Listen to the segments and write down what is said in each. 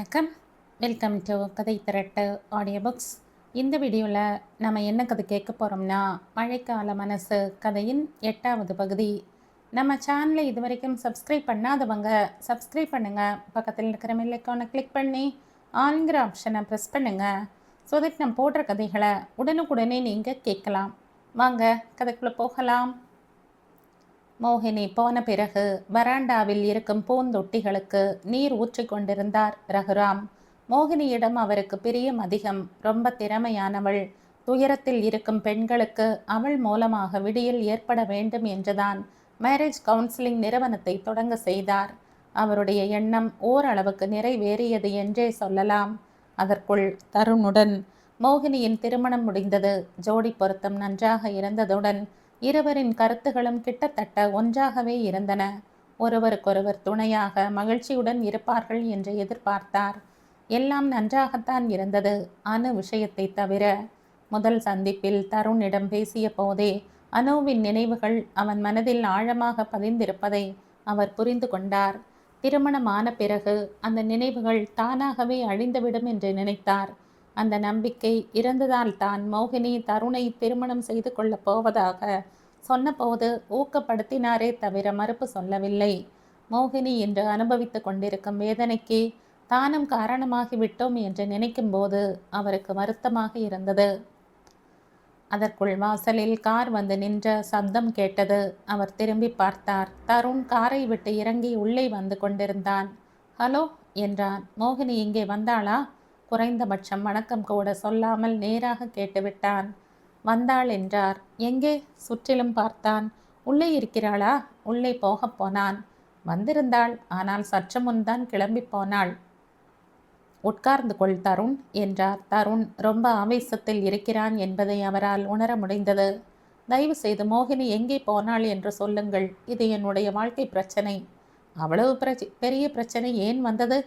வணக்கம். Welcome to கதை திரட்டு audio books. இந்த வீடியோவில் நம்ம என்ன கதை கேட்க போகிறோம்னா, மழைக்கால மனசு கதையின் 8வது பகுதி. நம்ம சேனலை இது வரைக்கும் சப்ஸ்கிரைப் பண்ணாதவங்க சப்ஸ்கிரைப் பண்ணுங்கள். பக்கத்தில் இருக்கிற பெல் ஐகானை கிளிக் பண்ணி ஆல்ங்கிற ஆப்ஷனை ப்ரெஸ் பண்ணுங்கள். ஸோ தட் நம்ம போடுற கதைகளை உடனுக்குடனே நீங்கள் கேட்கலாம். வாங்க கதைக்குள்ளே போகலாம். மோகினி போன பிறகு வராண்டாவில் இருக்கும் பூந்தொட்டிகளுக்கு நீர் ஊற்றிக் கொண்டிருந்தார் ரகுராம். மோகினியிடம் அவருக்கு பிரியம் அதிகம். ரொம்ப திறமையானவள். துயரத்தில் இருக்கும் பெண்களுக்கு அவள் மூலமாக விடியல் ஏற்பட வேண்டும் என்றுதான் மேரேஜ் கவுன்சிலிங் நிறுவனத்தை தொடங்க செய்தார். அவருடைய எண்ணம் ஓரளவுக்கு நிறைவேறியது என்றே சொல்லலாம். அதற்குள் தருணுடன் மோகினியின் திருமணம் முடிந்தது. ஜோடி பொருத்தம் நன்றாக இருந்ததுடன் இருவரின் கருத்துகளும் கிட்டத்தட்ட ஒன்றாகவே இருந்தன. ஒருவருக்கொருவர் துணையாக மகிழ்ச்சியுடன் இருப்பார்கள் என்று எதிர்பார்த்தார். எல்லாம் நன்றாகத்தான் இருந்தது, அணு விஷயத்தை தவிர. முதல் சந்திப்பில் தருணிடம் பேசிய போதே அனுவின் நினைவுகள் அவன் மனதில் ஆழமாக பதிந்திருப்பதை அவர் புரிந்து கொண்டார். திருமணமான பிறகு அந்த நினைவுகள் தானாகவே அழிந்துவிடும் என்று நினைத்தார். அந்த நம்பிக்கை இருந்ததால் தான் மோகினி தருணை திருமணம் செய்து கொள்ளப் போவதாக சொன்னபோது ஊக்கப்படுத்தினாரே தவிர மறுப்பு சொல்லவில்லை. மோகினி என்று அனுபவித்து கொண்டிருக்கும் வேதனைக்கு தானும் காரணமாகிவிட்டோம் என்று நினைக்கும் போது அவருக்கு வருத்தமாக இருந்தது. அதற்குள் வாசலில் கார் வந்து நின்ற சப்தம் கேட்டது. அவர் திரும்பி பார்த்தார். தருண் காரை விட்டு இறங்கி உள்ளே வந்து கொண்டிருந்தான். ஹலோ என்றான். மோகினி இங்கே வந்தாளா? குறைந்தபட்சம் வணக்கம் கூட சொல்லாமல் நேராக கேட்டுவிட்டான். வந்தாள் என்றார். எங்கே? சுற்றிலும் பார்த்தான். உள்ளே இருக்கிறாளா? உள்ளே போகப் போனான். வந்திருந்தாள், ஆனால் சற்று முன்தான் கிளம்பி போனாள். உட்கார்ந்து கொள் தருண் என்றார். தருண் ரொம்ப ஆவேசத்தில் இருக்கிறான் என்பதை அவரால் உணர முடிந்தது. தயவு செய்து மோகினி எங்கே போனாள் என்று சொல்லுங்கள். இது என்னுடைய வாழ்க்கை பிரச்சனை. அவ்வளவு பெரிய பிரச்சனை ஏன் வந்தது?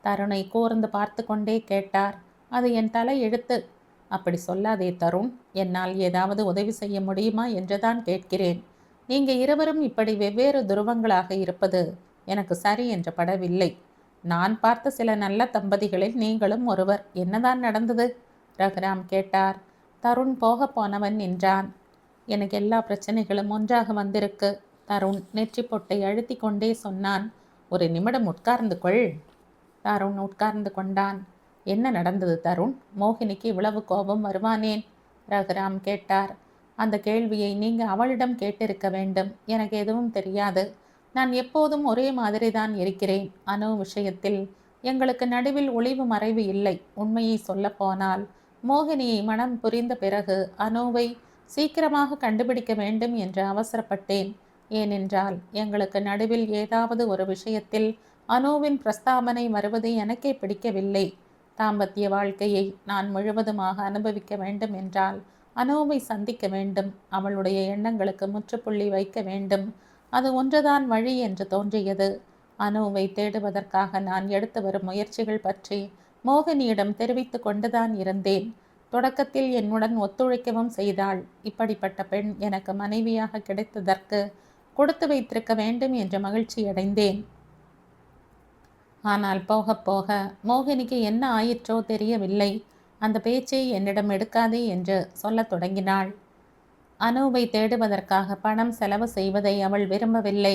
தருணை கூர்ந்து பார்த்து கொண்டே கேட்டார். அது என் தலை எழுத்து. அப்படி சொல்லாதே தருண். என்னால் ஏதாவது உதவி செய்ய முடியுமா என்றுதான் கேட்கிறேன். நீங்க இருவரும் இப்படி வெவ்வேறு துருவங்களாக இருப்பது எனக்கு சரி என்று படவில்லை. நான் பார்த்த சில நல்ல தம்பதிகளில் நீங்களும் ஒருவர். என்னதான் நடந்தது? ரகுராம் கேட்டார். தருண் போக போனவன் என்றான். எனக்கு எல்லா பிரச்சனைகளும் ஒன்றாக வந்திருக்கு. தருண் நெற்றி பொட்டை அழுத்தி கொண்டே சொன்னான். ஒரு நிமிடம் உட்கார்ந்து கொள். தருண் உட்கார்ந்து கொண்டான். என்ன நடந்தது தருண்? மோகினிக்கு இவ்வளவு கோபம் வருவானேன்? ரகுராம் கேட்டார். அந்த கேள்வியை நீங்க அவளிடம் கேட்டிருக்க வேண்டும். எனக்கு எதுவும் தெரியாது. நான் எப்போதும் ஒரே மாதிரி தான் இருக்கிறேன். அணு விஷயத்தில் எங்களுக்கு நடுவில் ஒளிவு மறைவு இல்லை. உண்மையை சொல்ல போனால் மோகினியை மனம் புரிந்த பிறகு அணுவை சீக்கிரமாக கண்டுபிடிக்க வேண்டும் என்று அவசரப்பட்டேன். ஏனென்றால் எங்களுக்கு நடுவில் ஏதாவது ஒரு விஷயத்தில் அணுவின் பிரஸ்தாபனை வருவது எனக்கே பிடிக்கவில்லை. தாம்பத்திய வாழ்க்கையை நான் முழுவதுமாக அனுபவிக்க வேண்டும் என்றால் அணுவை சந்திக்க வேண்டும். அவளுடைய எண்ணங்களுக்கு முற்றுப்புள்ளி வைக்க வேண்டும். அது ஒன்றுதான் வழி என்று தோன்றியது. அணுவை தேடுவதற்காக நான் எடுத்து வரும் முயற்சிகள் பற்றி மோகினியிடம் தெரிவித்து கொண்டுதான் இருந்தேன். தொடக்கத்தில் என்னுடன் ஒத்துழைக்கவும் செய்தாள். இப்படிப்பட்ட பெண் எனக்கு மனைவியாக கிடைத்ததற்கு கொடுத்து வைத்திருக்க வேண்டும் என்று மகிழ்ச்சியடைந்தேன். ஆனால் போக போக மோகினிக்கு என்ன ஆயிற்றோ தெரியவில்லை. அந்த பேச்சை என்னிடம் எடுக்காதே என்று சொல்லத் தொடங்கினாள். அணுவை தேடுவதற்காக பணம் செலவு செய்வதை அவள் விரும்பவில்லை.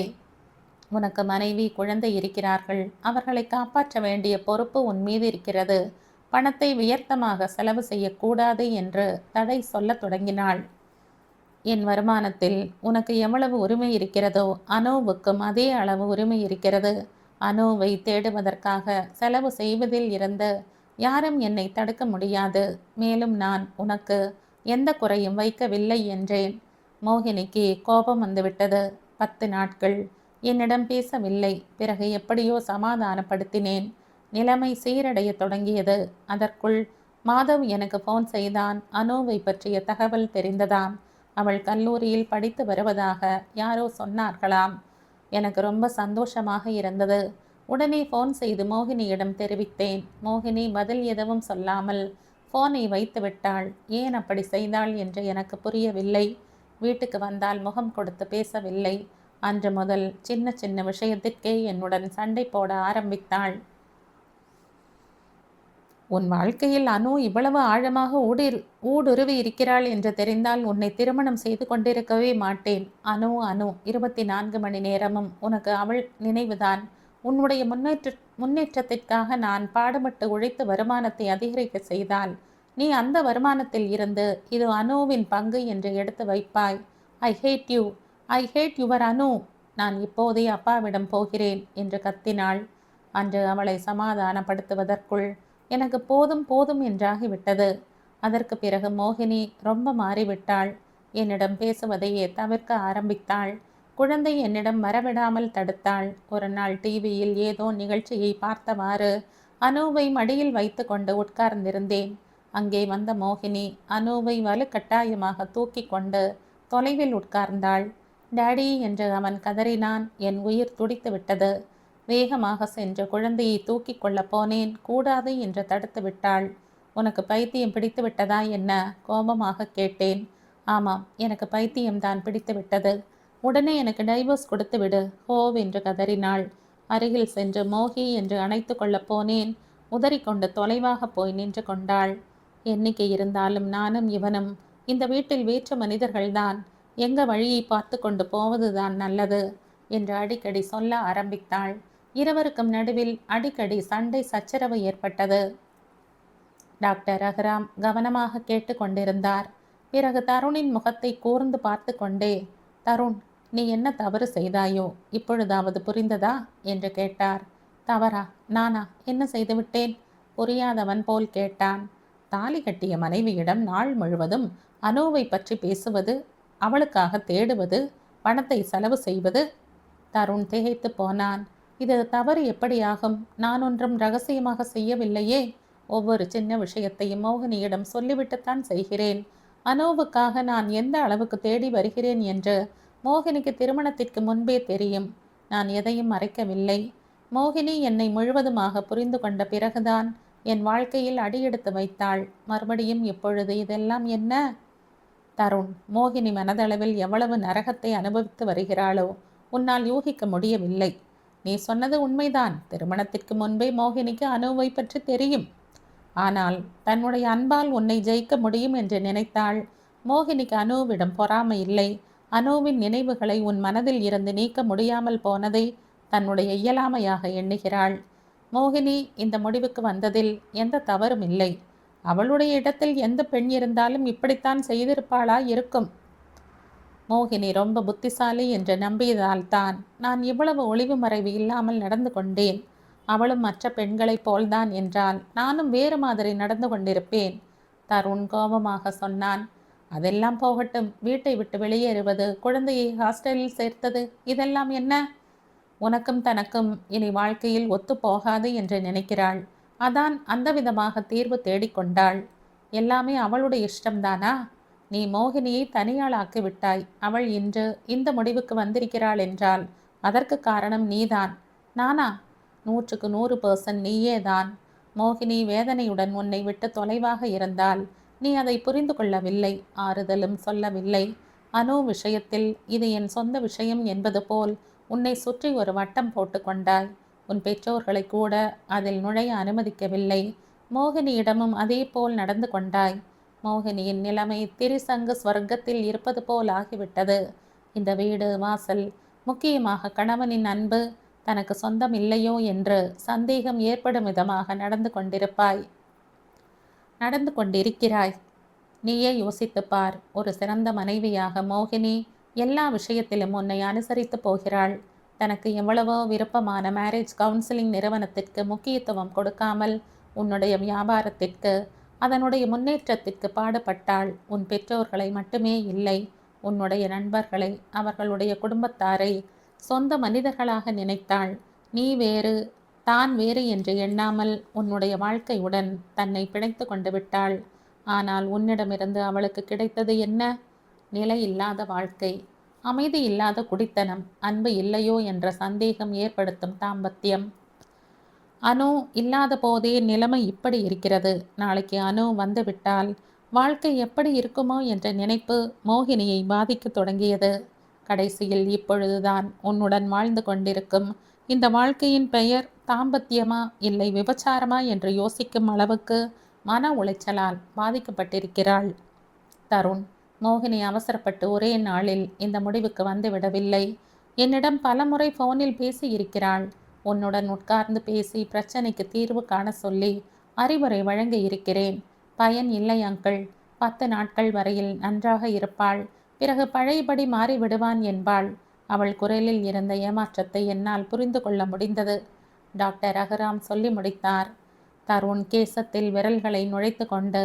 உனக்கு மனைவி, குழந்தை இருக்கிறார்கள். அவர்களை காப்பாற்ற வேண்டிய பொறுப்பு உன் மீது இருக்கிறது. பணத்தை வியர்த்தமாக செலவு செய்யக்கூடாது என்று தடை சொல்லத் தொடங்கினாள். என் வருமானத்தில் உனக்கு எவ்வளவு உரிமை இருக்கிறதோ அணுவுக்கும் அதே அளவு உரிமை இருக்கிறது. அணுவை தேடுவதற்காக செலவு செய்வதில் இருந்து யாரும் என்னை தடுக்க முடியாது. மேலும் நான் உனக்கு எந்த குறையும் வைக்கவில்லை என்றேன். மோகினிக்கு கோபம் வந்துவிட்டது. 10 நாட்கள் என்னிடம் பேசவில்லை. பிறகு எப்படியோ சமாதானப்படுத்தினேன். நிலைமை சீரடைய தொடங்கியது. அதற்குள் மாதவ் எனக்கு ஃபோன் செய்தான். அணுவை பற்றிய தகவல் தெரிந்ததாம். அவள் கல்லூரியில் படித்து வருவதாக யாரோ சொன்னார்களாம். எனக்கு ரொம்ப சந்தோஷமாக இருந்தது. உடனே ஃபோன் செய்து மோகினியிடம் தெரிவித்தேன். மோகினி பதில் எதுவும் சொல்லாமல் ஃபோனை வைத்து விட்டாள். ஏன் அப்படி செய்தாள் என்று எனக்கு புரியவில்லை. வீட்டுக்கு வந்தால் முகம் கொடுத்து பேசவில்லை. அன்று முதல் சின்ன சின்ன விஷயத்திற்கே என்னுடன் சண்டை போட ஆரம்பித்தாள். உன் வாழ்க்கையில் அனு இவ்வளவு ஆழமாக ஊடுருவி இருக்கிறாள் என்று தெரிந்தால் உன்னை திருமணம் செய்து கொண்டிருக்கவே மாட்டேன். அனு அனு 24 மணி நேரமும் உனக்கு அவள் நினைவுதான். உன்னுடைய முன்னேற்றத்திற்காக நான் பாடுபட்டு உழைத்து வருமானத்தை அதிகரிக்க செய்தால் நீ அந்த வருமானத்தில் இருந்து இது அனுவின் பங்கு என்று எடுத்து வைப்பாய். I hate you, I hate your Anu. நான் இப்போதே அப்பாவிடம் போகிறேன் என்று கத்தினாள். அன்று அவளை சமாதானப்படுத்துவதற்குள் எனக்கு போதும் போதும் என்றாகிவிட்டது. அதற்கு பிறகு மோகினி ரொம்ப மாறிவிட்டாள். என்னிடம் பேசுவதையே தவிர்க்க ஆரம்பித்தாள். குழந்தை என்னிடம் வரவிடாமல் தடுத்தாள். ஒரு நாள் டிவியில் ஏதோ நிகழ்ச்சியை பார்த்தவாறு அனுவை மடியில் வைத்து கொண்டு உட்கார்ந்திருந்தேன். அங்கே வந்த மோகினி அனுவை வலுக்கட்டாயமாக தூக்கி கொண்டு தொலைவில் உட்கார்ந்தாள். டாடி என்று அவன் கதறினான். என் உயிர் துடித்து விட்டது. வேகமாக சென்று குழந்தையை தூக்கி கொள்ள போனேன். கூடாது என்று தடுத்து விட்டாள். உனக்கு பைத்தியம் பிடித்து விட்டதா என்ன? கோபமாக கேட்டேன். ஆமாம், எனக்கு பைத்தியம்தான் பிடித்து விட்டது. உடனே எனக்கு டைவர்ஸ் கொடுத்து விடு, ஹோவென்று கதறினாள். அருகில் சென்று மோகி என்று அணைத்து கொள்ளப் போனேன். உதறிக்கொண்டு தொலைவாக போய் நின்று கொண்டாள். எண்ணிக்கை இருந்தாலும் நானும் இவனும் இந்த வீட்டில் வேற்று மனிதர்கள்தான். எங்க வழியை பார்த்து கொண்டு போவதுதான் நல்லது என்று அடிக்கடி சொல்ல ஆரம்பித்தாள். இருவருக்கும் நடுவில் அடிக்கடி சண்டை சச்சரவு ஏற்பட்டது. டாக்டர் ரகுராம் கவனமாக கேட்டு கொண்டிருந்தார். பிறகு தருணின் முகத்தை கூர்ந்து பார்த்து கொண்டே, தருண், நீ என்ன தவறு செய்தாயோ? இப்பொழுதாவது புரிந்ததா என்று கேட்டார். தவறா? நானா என்ன செய்துவிட்டேன்? புரியாதவன் போல் கேட்டான். தாலி கட்டிய மனைவியிடம் நாள் முழுவதும் அனுவை பற்றி பேசுவது, அவளுக்காக தேடுவது, பணத்தை செலவு செய்வது. தருண் திகைத்து போனான். இது தவறு எப்படியாகும்? நான் ஒன்றும் ரகசியமாக செய்யவில்லையே. ஒவ்வொரு சின்ன விஷயத்தையும் மோகினியிடம் சொல்லிவிட்டுத்தான் செய்கிறேன். அனுவுக்காக நான் எந்த அளவுக்கு தேடி வருகிறேன் என்று மோகினிக்கு திருமணத்திற்கு முன்பே தெரியும். நான் எதையும் மறைக்கவில்லை. மோகினி என்னை முழுவதுமாக புரிந்து கொண்ட பிறகுதான் என் வாழ்க்கையில் அடியெடுத்து வைத்தாள். மறுபடியும் இப்பொழுது இதெல்லாம் என்ன? தருண், மோகினி மனதளவில் எவ்வளவு நரகத்தை அனுபவித்து வருகிறாளோ உன்னால் யூகிக்க முடியவில்லை. நீ சொன்னது உண்மைதான். திருமணத்திற்கு முன்பே மோகினிக்கு அனுவை பற்றி தெரியும். ஆனால் தன்னுடைய அன்பால் உன்னை ஜெயிக்க முடியும் என்று நினைத்தாள். மோகினிக்கு அனுவிடம் பொறாமை இல்லை. அனுவின் நினைவுகளை உன் மனதில் இருந்து நீக்க முடியாமல் போனதை தன்னுடைய இயலாமையாக எண்ணுகிறாள். மோகினி இந்த முடிவுக்கு வந்ததில் எந்த தவறும் இல்லை. அவளுடைய இடத்தில் எந்த பெண் இருந்தாலும் இப்படித்தான் செய்திருப்பாளா இருக்கும். மோகினி ரொம்ப புத்திசாலி என்று நம்பியதால்தான் நான் இவ்வளவு ஒளிவு மறைவு இல்லாமல் நடந்து கொண்டேன். அவளும் மற்ற பெண்களைப் போல்தான் என்றால் நானும் வேறு மாதிரி நடந்து கொண்டிருப்பேன். தருண் கோபமாக சொன்னான். அதெல்லாம் போகட்டும். வீட்டை விட்டு வெளியேறுவது, குழந்தையை ஹாஸ்டலில் சேர்த்தது, இதெல்லாம் என்ன? உனக்கும் தனக்கும் இனி வாழ்க்கையில் ஒத்து போகாது என்று நினைக்கிறாள். அதான் அந்த விதமாக தீர்வு தேடிக்கொண்டாள். எல்லாமே அவளுடைய இஷ்டம்தானா? நீ மோகினியை தனியாளாக்கி விட்டாய். அவள் இன்று இந்த முடிவுக்கு வந்திருக்கிறாள் என்றால் அதற்கு காரணம் நீதான். நானா? 100க்கு 100% நீயேதான். மோகினி வேதனையுடன் உன்னை விட்டு தொலைவாக இருந்தால் நீ அதை புரிந்து கொள்ளவில்லை, ஆறுதலும் சொல்லவில்லை. அனு விஷயத்தில் இது என் சொந்த விஷயம் என்பது போல் உன்னை சுற்றி ஒரு வட்டம் போட்டு கொண்டாய். உன் பெற்றோர்களை கூட அதில் நுழைய அனுமதிக்கவில்லை. மோகினியிடமும் அதே போல் நடந்து கொண்டாய். மோகினியின் நிலைமை திரிசங்கு ஸ்வர்க்கத்தில் இருப்பது போல் ஆகிவிட்டது. இந்த வீடு, வாசல், முக்கியமாக கணவனின் அன்பு தனக்கு சொந்தம் இல்லையோ என்று சந்தேகம் ஏற்படும் விதமாக நடந்து கொண்டிருக்கிறாய். நீயே யோசித்து பார். ஒரு சிறந்த மனைவியாக மோகினி எல்லா விஷயத்திலும் உன்னை அனுசரித்து போகிறாள். தனக்கு எவ்வளவோ விருப்பமான மேரேஜ் கவுன்சிலிங் நிறுவனத்திற்கு முக்கியத்துவம் கொடுக்காமல் உன்னுடைய வியாபாரத்திற்கு, அதனுடைய முன்னேற்றத்திற்கு பாடுபட்டாள். உன் பெற்றோர்களை மட்டுமே இல்லை, உன்னுடைய நண்பர்களை, அவர்களுடைய குடும்பத்தாரை சொந்த மனிதர்களாக நினைத்தாள். நீ வேறு, தான் வேறு என்று எண்ணாமல் உன்னுடைய வாழ்க்கையுடன் தன்னை பிணைத்து கொண்டு விட்டாள். ஆனால் உன்னிடமிருந்து அவளுக்கு கிடைத்தது என்ன? நிலை இல்லாத வாழ்க்கை, அமைதி இல்லாத குடித்தனம், அன்பு இல்லையோ என்ற சந்தேகம் ஏற்படுத்தும் தாம்பத்தியம். அனு இல்லாத போதே நிலைமை இப்படி இருக்கிறது. நாளைக்கு அனு வந்துவிட்டால் வாழ்க்கை எப்படி இருக்குமோ என்ற நினைப்பு மோகினியை பாதிக்க தொடங்கியது. கடைசியில் இப்பொழுதுதான் உன்னுடன் வாழ்ந்து கொண்டிருக்கும் இந்த வாழ்க்கையின் பெயர் தாம்பத்தியமா இல்லை விபச்சாரமா என்று யோசிக்கும் அளவுக்கு மன உளைச்சலால் பாதிக்கப்பட்டிருக்கிறாள். தருண், மோகினி அவசரப்பட்டு ஒரே நாளில் இந்த முடிவுக்கு வந்து விடவில்லை. என்னிடம் பலமுறை போனில் பேசி இருக்கிறாள். உன்னுடன் உட்கார்ந்து பேசி பிரச்சனைக்கு தீர்வு காண சொல்லி அறிவுரை வழங்க இருக்கிறேன். பயன் இல்லை அங்கிள். 10 நாட்கள் வரையில் நன்றாக இருப்பாள். பிறகு பழையபடி மாறிவிடுவான் என்பாள். அவள் குரலில் இருந்த ஏமாற்றத்தை என்னால் புரிந்து கொள்ள முடிந்தது. டாக்டர் ரகுராம் சொல்லி முடித்தார். தருண் கேசத்தில் விரல்களை நுழைத்து கொண்டு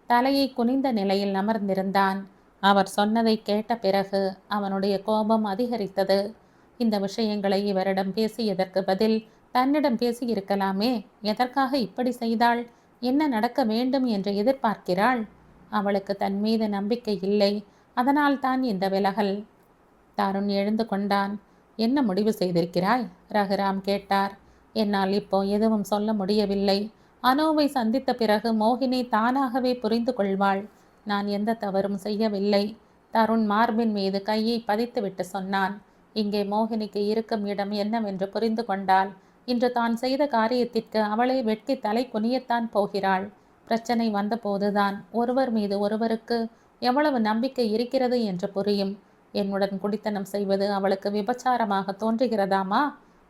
தலையை குனிந்த நிலையில் அமர்ந்திருந்தான். அவர் சொன்னதை கேட்ட பிறகு அவனுடைய கோபம் அதிகரித்தது. இந்த விஷயங்களை இவரிடம் பேசியதற்கு பதில் தன்னிடம் பேசியிருக்கலாமே. எதற்காக இப்படி செய்தாள்? என்ன நடக்க வேண்டும் என்று எதிர்பார்க்கிறாள்? அவளுக்கு தன் மீது நம்பிக்கை இல்லை. அதனால் தான் இந்த விலகல். தருண் எழுந்து கொண்டான். என்ன முடிவு செய்திருக்கிறாய்? ரகுராம் கேட்டார். என்னால் இப்போ எதுவும் சொல்ல முடியவில்லை. அனுவை சந்தித்த பிறகு மோகினி தானாகவே புரிந்து கொள்வாள். நான் எந்த தவறும் செய்யவில்லை. தருண் மார்பின் மீது கையை பதித்துவிட்டு சொன்னான். இங்கே மோகினிக்கு இருக்கும் இடம் என்னவென்று புரிந்து கொண்டாள். இன்று தான் செய்த காரியத்திற்கு அவளை வெட்கி தலை குனியத்தான் போகிறாள். பிரச்சனை வந்தபோதுதான் ஒருவர் மீது ஒருவருக்கு எவ்வளவு நம்பிக்கை இருக்கிறது என்று புரியும். என்னுடன் குடித்தனம் செய்வது அவளுக்கு விபச்சாரமாக தோன்றுகிறதாமா?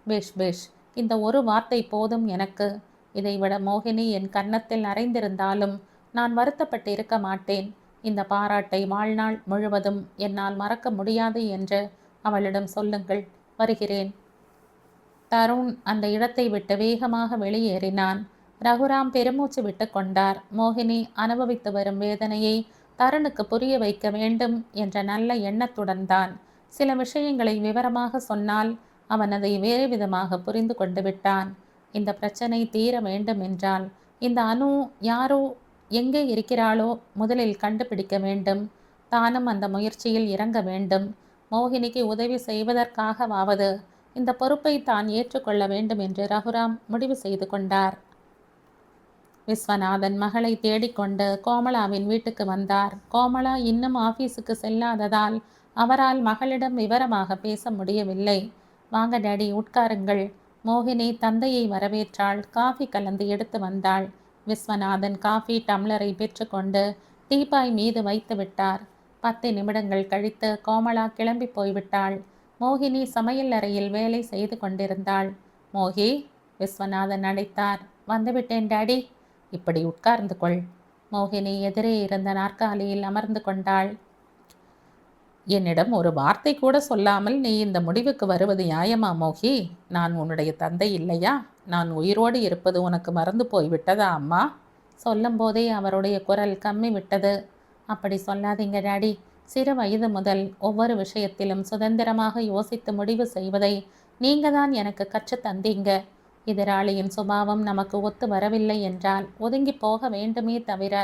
பேஷ் பேஷ், இந்த ஒரு வார்த்தை போதும் எனக்கு. இதைவிட மோகினி என் கன்னத்தில் அறைந்திருந்தாலும் நான் வருத்தப்பட்டு இருக்க மாட்டேன். இந்த பாராட்டை வாழ்நாள் முழுவதும் என்னால் மறக்க முடியாது என்று அவளிடம் சொல்லுங்கள். வருகிறேன். தருண் அந்த இடத்தை விட்டு வேகமாக வெளியேறினான். ரகுராம் பெருமூச்சு விட்டு கொண்டார். மோகினி அனுபவித்து வரும் வேதனையை தருணுக்கு புரிய வைக்க வேண்டும் என்ற நல்ல எண்ணத்துடன் தான். சில விஷயங்களை விவரமாக சொன்னால் அவன் அதை வேறு விதமாக புரிந்து கொண்டு விட்டான். இந்த பிரச்சனை தீர வேண்டும் என்றால் இந்த அனு யாரோ எங்கே இருக்கிறாளோ முதலில் கண்டுபிடிக்க வேண்டும். தானும் அந்த முயற்சியில் இறங்க வேண்டும். மோகினிக்கு உதவி செய்வதற்காகவாவது இந்த பொறுப்பை தான் ஏற்றுக்கொள்ள வேண்டும் என்று ரகுராம் முடிவு செய்து கொண்டார். விஸ்வநாதன் மகளை தேடிக்கொண்டு கோமலாவின் வீட்டுக்கு வந்தார். கோமலா இன்னும் ஆபீஸுக்கு செல்லாததால் அவரால் மகளிடம் விவரமாக பேச முடியவில்லை. வாங்க டேடி, உட்காருங்கள். மோகினி தந்தையை வரவேற்றாள். காஃபி கலந்து எடுத்து வந்தாள். விஸ்வநாதன் காஃபி டம்ளரை பெற்றுக்கொண்டு டீப்பாய் மீது வைத்து விட்டார். 10 நிமிடங்கள் கழித்து கோமலா கிளம்பி போய்விட்டாள். மோகினி சமையல் அறையில் வேலை செய்து கொண்டிருந்தாள். மோகி, விஸ்வநாதன் அழைத்தார். வந்துவிட்டேன் டாடி. இப்படி உட்கார்ந்து கொள். மோகினி எதிரே இருந்த நாற்காலியில் அமர்ந்து கொண்டாள். என்னிடம் ஒரு வார்த்தை கூட சொல்லாமல் நீ இந்த முடிவுக்கு வருவது நியாயமா மோகி? நான் உன்னுடைய தந்தை இல்லையா? நான் உயிரோடு இருப்பது உனக்கு மறந்து போய்விட்டதா அம்மா? சொல்லும் போதே அவருடைய குரல் கம்மி விட்டது. அப்படி சொல்லாதீங்க டாடி. சிறு வயது முதல் ஒவ்வொரு விஷயத்திலும் சுதந்திரமாக யோசித்து முடிவு செய்வதை நீங்க தான் எனக்கு கற்று தந்தீங்க. எதிராளியின் சுபாவம் நமக்கு ஒத்து வரவில்லை என்றால் ஒதுங்கி போக வேண்டுமே தவிர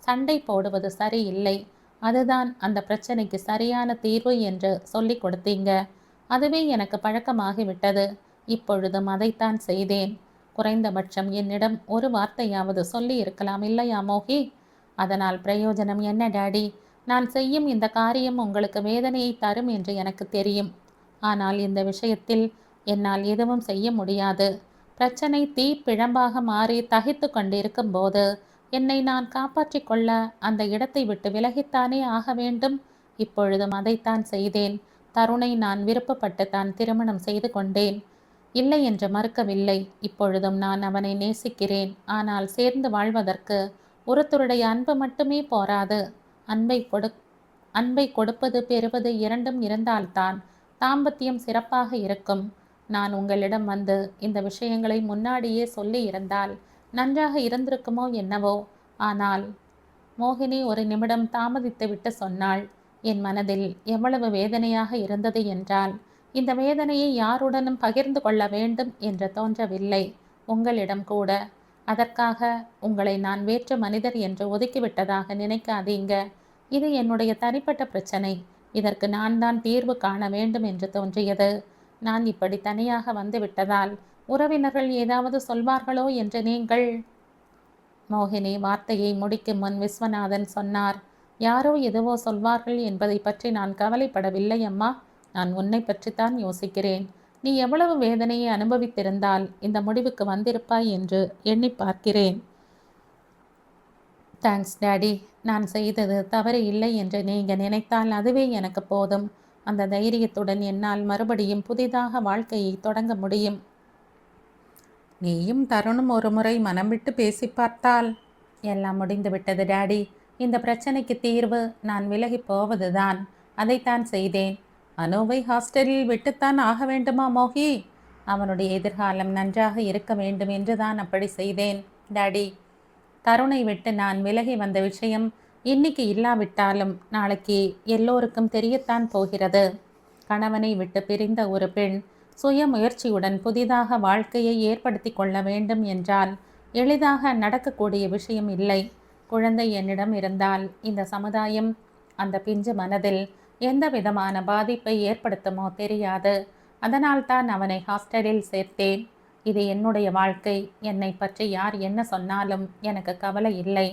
சண்டை போடுவது சரியில்லை. அதுதான் அந்த பிரச்சனைக்கு சரியான தீர்வு என்று சொல்லி கொடுத்தீங்க. அதுவே எனக்கு பழக்கமாகிவிட்டது. இப்பொழுதும் அதைத்தான் செய்தேன். குறைந்தபட்சம் என்னிடம் ஒரு வார்த்தையாவது சொல்லி இருக்கலாம் இல்லையா மோகி? அதனால் பிரயோஜனம் என்ன டாடி? நான் செய்யும் இந்த காரியம் உங்களுக்கு வேதனையை தரும் என்று எனக்கு தெரியும். ஆனால் இந்த விஷயத்தில் என்னால் எதுவும் செய்ய முடியாது. பிரச்சனை தீ பிழம்பாக மாறி தகித்து கொண்டிருக்கும் போது என்னை நான் காப்பாற்றி கொள்ள அந்த இடத்தை விட்டு விலகித்தானே ஆக வேண்டும். இப்பொழுதும் அதைத்தான் செய்தேன். தருணை நான் விருப்பப்பட்டு தான் திருமணம் செய்து கொண்டேன். இல்லை என்று மறுக்கவில்லை. இப்பொழுதும் நான் அவனை நேசிக்கிறேன். ஆனால் சேர்ந்து வாழ்வதற்கு ஒருத்தருடைய அன்பு மட்டுமே போராது. அன்பை கொடுப்பது பெறுவது இரண்டும் இருந்தால்தான் தாம்பத்தியம் சிறப்பாக இருக்கும். நான் உங்களிடம் வந்து இந்த விஷயங்களை முன்னாடியே சொல்லி இருந்தால் நன்றாக இருந்திருக்குமோ என்னவோ. ஆனால் மோகினி ஒரு நிமிடம் தாமதித்து விட்டு சொன்னாள். என் மனதில் எவ்வளவு வேதனையாக இருந்தது என்றால் இந்த வேதனையை யாருடனும் பகிர்ந்து கொள்ள வேண்டும் என்று தோன்றவில்லை. உங்களிடம் கூட. அதற்காக உங்களை நான் வேற்று மனிதர் என்று ஒதுக்கிவிட்டதாக நினைக்காதீங்க. இது என்னுடைய தனிப்பட்ட பிரச்சனை. இதற்கு நான் தான் தீர்வு காண வேண்டும் என்று தோன்றியது. நான் இப்படி தனியாக வந்து விட்டதால் உறவினர்கள் ஏதாவது சொல்வார்களோ என்று நீங்கள்... மோகினி வார்த்தையை முடிக்கும் முன் விஸ்வநாதன் சொன்னார். யாரோ எதுவோ சொல்வார்கள் என்பதை பற்றி நான் கவலைப்படவில்லை அம்மா. நான் உன்னை பற்றித்தான் யோசிக்கிறேன். நீ எவ்வளவு வேதனையை அனுபவித்திருந்தால் இந்த முடிவுக்கு வந்திருப்பாய் என்று எண்ணி பார்க்கிறேன். Thanks daddy. நான் செய்தது தவறு இல்லை என்று நீங்கள் நினைத்தால் அதுவே எனக்கு போதும். அந்த தைரியத்துடன் என்னால் மறுபடியும் புதிதாக வாழ்க்கையை தொடங்க முடியும். நீயும் தருணும் ஒரு முறை மனம் விட்டு பேசி பார்த்தால். எல்லாம் முடிந்து விட்டது டாடி. இந்த பிரச்சனைக்கு தீர்வு நான் விலகி போவதுதான். அதைத்தான் செய்தேன். அனுவை ஹாஸ்டலில் விட்டுத்தான் ஆக வேண்டுமா மோகி? அவனுடைய எதிர்காலம் நன்றாக இருக்க வேண்டும் என்றுதான் அப்படி செய்தேன் டாடி. தருணை விட்டு நான் விலகி வந்த விஷயம் இன்னைக்கு இல்லாவிட்டாலும் நாளைக்கு எல்லோருக்கும் தெரியத்தான் போகிறது. கணவனை விட்டு பிரிந்த ஒரு பெண் சுய முயற்சியுடன் புதிதாக வாழ்க்கையை ஏற்படுத்தி கொள்ள வேண்டும் என்றால் எளிதாக நடக்கக்கூடிய விஷயம் இல்லை. குழந்தை என்னிடம் இருந்தால் இந்த சமுதாயம் அந்த பிஞ்சு மனதில் எந்த விதமான பாதிப்பை ஏற்படுத்துமோ தெரியாது. அதனால்தான் அவனை ஹாஸ்டலில் சேர்த்தேன். இது என்னுடைய வாழ்க்கை. என்னை பற்றி யார் என்ன சொன்னாலும் எனக்கு கவலை இல்லை.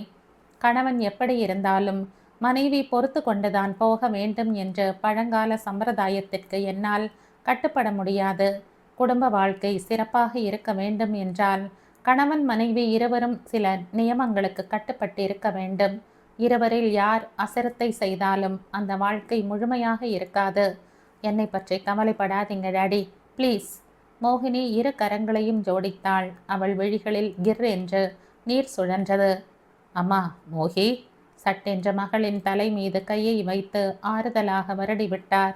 கணவன் எப்படி இருந்தாலும் மனைவி பொறுத்து கொண்டுதான் போக வேண்டும் என்று பழங்கால சம்பிரதாயத்திற்கு என்னால் கட்டுப்பட முடியாது. குடும்ப வாழ்க்கை சிறப்பாக இருக்க வேண்டும் என்றால் கணவன் மனைவி இருவரும் சில நியமங்களுக்கு கட்டுப்பட்டு இருக்க வேண்டும். இருவரில் யார் அசரத்தை செய்தாலும் அந்த வாழ்க்கை முழுமையாக இருக்காது. என்னை பற்றி கவலைப்படாதீங்க டாடி, ப்ளீஸ். மோகினி இரு கரங்களையும் ஜோடித்தாள். அவள் விழிகளில் கிர் என்று நீர் சுழன்றது. அம்மா மோகி, சட்டென்ற மகளின் தலை மீது கையை வைத்து ஆறுதலாக வருடிவிட்டார்.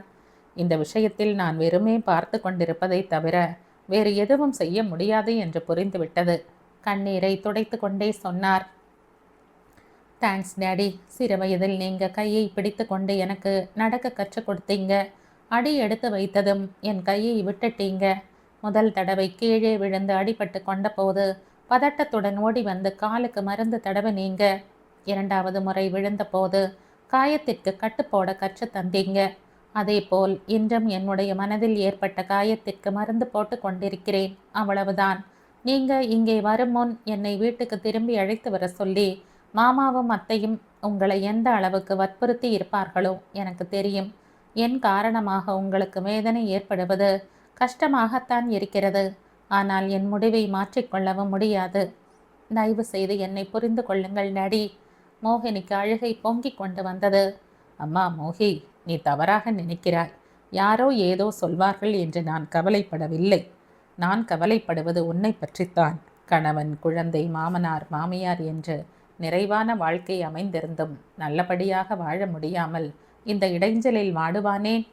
இந்த விஷயத்தில் நான் வெறுமே பார்த்து கொண்டிருப்பதை தவிர வேறு எதுவும் செய்ய முடியாது என்று புரிந்துவிட்டது. கண்ணீரை துடைத்து கொண்டே சொன்னார். Thanks daddy. சிறு வயதில் நீங்கள் கையை பிடித்து கொண்டு எனக்கு நடக்க கற்றுக் கொடுத்தீங்க. அடி எடுத்து வைத்ததும் என் கையை விட்டுட்டீங்க. முதல் தடவை கீழே விழுந்து அடிபட்டு கொண்ட போது பதட்டத்துடன் ஓடி வந்து காலுக்கு மருந்து தடவினீங்க. இரண்டாவது முறை விழுந்த போது காயத்திற்கு கட்டு போட கற்று தந்தீங்க. அதேபோல் இன்றும் என்னுடைய மனதில் ஏற்பட்ட காயத்திற்கு மருந்து போட்டு கொண்டிருக்கிறேன். அவ்வளவுதான். நீங்க இங்கே வரும் முன் என்னை வீட்டுக்கு திரும்பி அழைத்து வர சொல்லி மாமாவும் அத்தையும் உங்களை எந்த அளவுக்கு வற்புறுத்தி இருப்பார்களோ எனக்கு தெரியும். என் காரணமாக உங்களுக்கு வேதனை ஏற்படுவது கஷ்டமாகத்தான் இருக்கிறது. ஆனால் என் முடிவை மாற்றிக்கொள்ளவும் முடியாது. தயவு செய்து என்னை புரிந்து கொள்ளுங்கள் டாடி. மோகினிக்கு அழுகை பொங்கிக் கொண்டு வந்தது. அம்மா மோகி, நீ தவறாக நினைக்கிறாய். யாரோ ஏதோ சொல்வார்கள் என்று நான் கவலைப்படவில்லை. நான் கவலைப்படுவது உன்னை பற்றித்தான். கணவன், குழந்தை, மாமனார், மாமியார் என்று நிறைவான வாழ்க்கை அமைந்திருந்தும் நல்லபடியாக வாழ முடியாமல் இந்த இடைஞ்சலில் வாடுவானேன்?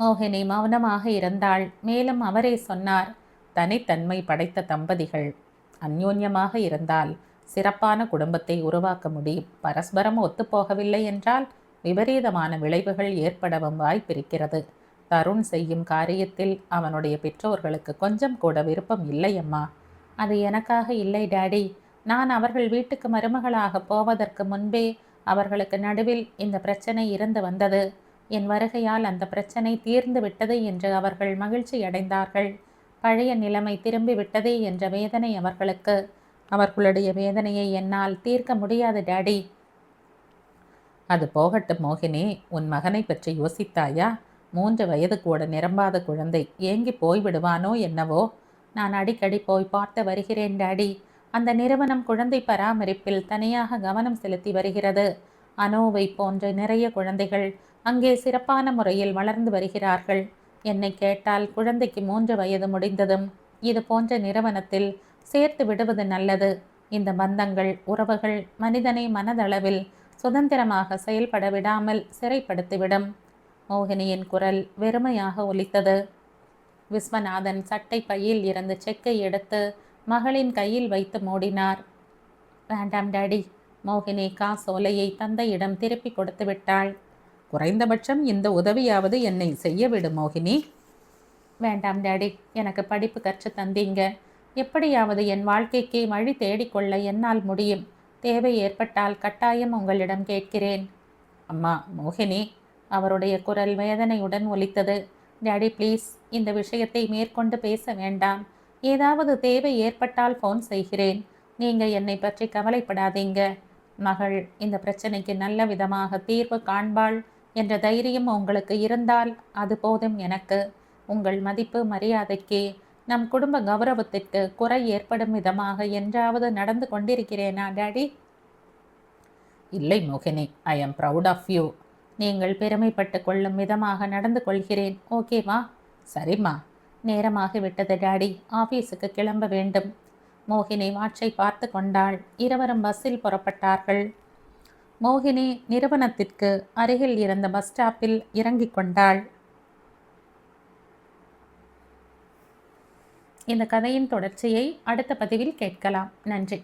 மோகினி மௌனமாக இருந்தாள். மேலும் அவரே சொன்னார், தனித்தன்மை படைத்த தம்பதிகள் அந்யோன்யமாக இருந்தால் சிறப்பான குடும்பத்தை உருவாக்க முடியும். பரஸ்பரம் ஒத்துப்போகவில்லை என்றால் விபரீதமான விளைவுகள் ஏற்படவும் வாய்ப்பிருக்கிறது. தருண் செய்யும் காரியத்தில் அவனுடைய பெற்றோர்களுக்கு கொஞ்சம் கூட விருப்பம் இல்லை அம்மா. அது எனக்காக இல்லை டாடி. நான் அவர்கள் வீட்டுக்கு மருமகளாக போவதற்கு முன்பே அவர்களுக்கு நடுவில் இந்த பிரச்சனை இருந்து வந்தது. என் வருகையால் அந்த பிரச்சனை தீர்ந்து விட்டது என்று அவர்கள் மகிழ்ச்சி அடைந்தார்கள். பழைய நிலைமை திரும்பி விட்டதே என்ற வேதனை அவர்களுக்கு. அவர்களுடைய வேதனையை என்னால் தீர்க்க முடியாது டாடி. அது போகட்டும் மோகினி, உன் மகனை பற்றி யோசித்தாயா? 3 வயது கூட நிரம்பாத குழந்தை ஏங்கி போய்விடுவானோ என்னவோ? நான் அடிக்கடி போய் பார்த்து வருகிறேன் டாடி. அந்த நிறுவனம் குழந்தை பராமரிப்பில் தனியாக கவனம் செலுத்தி வருகிறது. அனோவை போன்ற நிறைய குழந்தைகள் அங்கே சிறப்பான முறையில் வளர்ந்து வருகிறார்கள். என்னை கேட்டால் குழந்தைக்கு 3 வயது முடிந்ததும் இது போன்ற நிறுவனத்தில் சேர்த்து விடுவது நல்லது. இந்த பந்தங்கள், உறவுகள் மனிதனை மனதளவில் சுதந்திரமாக செயல்பட விடாமல் சிறைப்படுத்திவிடும். மோகினியின் குரல் வெறுமையாக ஒலித்தது. விஸ்வநாதன் சட்டை பையில் இருந்து செக்கை எடுத்து மகளின் கையில் வைத்து மூடினார். வேண்டாம் டாடி. மோகினி காசோலையை தந்தையிடம் திருப்பி கொடுத்து விட்டாள். குறைந்தபட்சம் இந்த உதவியாவது என்னை செய்ய விடு மோகினி. வேண்டாம் டாடி. எனக்கு படிப்பு கற்று தந்தீங்க. எப்படியாவது என் வாழ்க்கைக்கு வழி தேடிக்கொள்ள என்னால் முடியும். தேவை ஏற்பட்டால் கட்டாயம் உங்களிடம் கேட்கிறேன். அம்மா மோகினி. அவருடைய குரல் வேதனையுடன் ஒலித்தது. டாடி ப்ளீஸ், இந்த விஷயத்தை மேற்கொண்டு பேச வேண்டாம். ஏதாவது தேவை ஏற்பட்டால் ஃபோன் செய்கிறேன். நீங்கள் என்னை பற்றி கவலைப்படாதீங்க. மகள் இந்த பிரச்சனைக்கு நல்ல விதமாக தீர்வு காண்பாள் என்ற தைரியம் உங்களுக்கு இருந்தால் அது போதும் எனக்கு. உங்கள் மதிப்பு மரியாதைக்கு நம் குடும்ப கௌரவத்திற்கு குறை ஏற்படும் விதமாக என்றாவது நடந்து கொண்டிருக்கிறேனா டாடி? இல்லை மோகினி, I am proud of you. நீங்கள் பெருமைப்பட்டு கொள்ளும் விதமாக நடந்து கொள்கிறேன். ஓகேவா? சரிம்மா. நேரமாகி விட்டது டாடி, ஆபீஸுக்கு கிளம்ப வேண்டும். மோகினி வாட்சை பார்த்து கொண்டாள். இருவரும் பஸ்ஸில் புறப்பட்டார்கள். மோகினி நிறுவனத்திற்கு அருகில் இருந்த பஸ் ஸ்டாப்பில் இறங்கிக் கொண்டாள். இந்த கதையின் தொடர்ச்சியை அடுத்த பதிவில் கேட்கலாம். நன்றி.